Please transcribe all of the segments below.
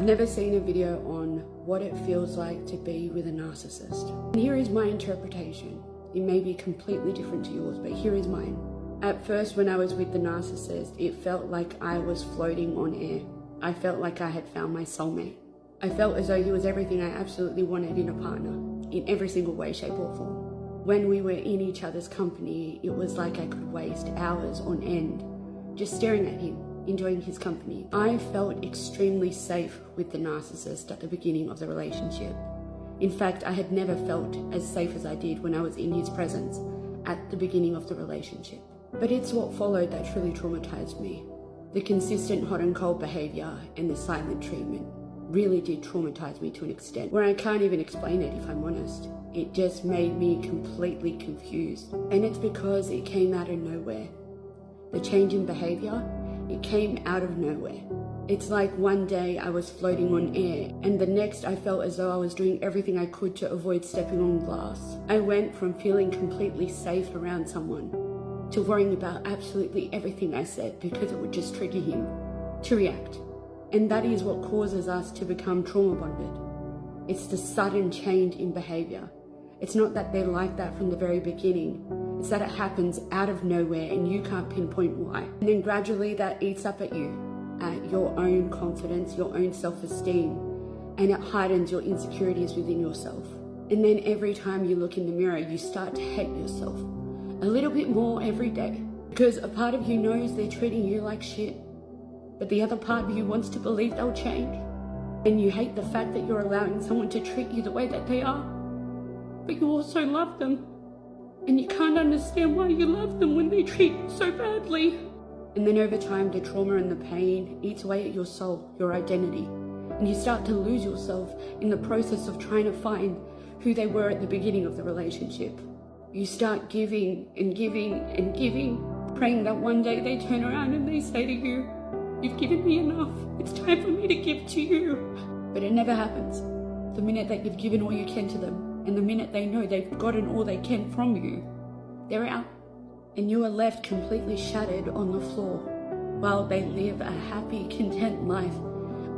I've never seen a video on what it feels like to be with a narcissist. And here is my interpretation. It may be completely different to yours, but here is mine. At first, when I was with the narcissist, it felt like I was floating on air. I felt like I had found my soulmate. I felt as though he was everything I absolutely wanted in a partner, in every single way, shape or form. When we were in each other's company, it was like I could waste hours on end just staring at him, enjoying his company. I felt extremely safe with the narcissist at the beginning of the relationship. In fact, I had never felt as safe as I did when I was in his presence at the beginning of the relationship. But it's what followed that truly traumatized me. The consistent hot and cold behavior and the silent treatment really did traumatize me to an extent where I can't even explain it, if I'm honest. It just made me completely confused. And it's because it came out of nowhere. The change in behavior, it came out of nowhere. It's like one day I was floating on air, and the next I felt as though I was doing everything I could to avoid stepping on glass. I went from feeling completely safe around someone to worrying about absolutely everything I said because it would just trigger him to react. And that is what causes us to become trauma bonded. It's the sudden change in behavior. It's not that they're like that from the very beginning. It's that it happens out of nowhere and you can't pinpoint why. And then gradually that eats up at you, at your own confidence, your own self-esteem, and it heightens your insecurities within yourself. And then every time you look in the mirror, you start to hate yourself a little bit more every day, because a part of you knows they're treating you like shit, but the other part of you wants to believe they'll change. And you hate the fact that you're allowing someone to treat you the way that they are, but you also love them. And you can't understand why you love them when they treat you so badly. And then over time, the trauma and the pain eats away at your soul, your identity. And you start to lose yourself in the process of trying to find who they were at the beginning of the relationship. You start giving and giving and giving, praying that one day they turn around and they say to you, "You've given me enough. It's time for me to give to you." But it never happens. The minute that you've given all you can to them, and the minute they know they've gotten all they can from you, they're out. And you are left completely shattered on the floor while they live a happy, content life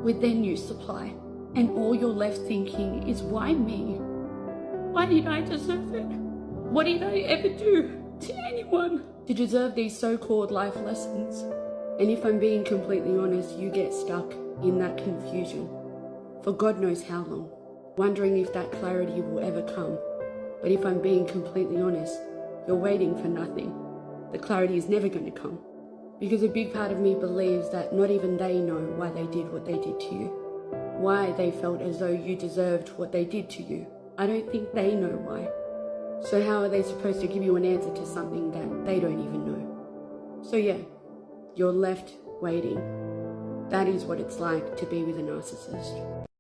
with their new supply. And all you're left thinking is, why me? Why did I deserve it? What did I ever do to anyone to deserve these so-called life lessons? And if I'm being completely honest, you get stuck in that confusion for God knows how long, wondering if that clarity will ever come. But if I'm being completely honest, you're waiting for nothing. The clarity is never going to come. Because a big part of me believes that not even they know why they did what they did to you. Why they felt as though you deserved what they did to you. I don't think they know why. So how are they supposed to give you an answer to something that they don't even know? So yeah, you're left waiting. That is what it's like to be with a narcissist.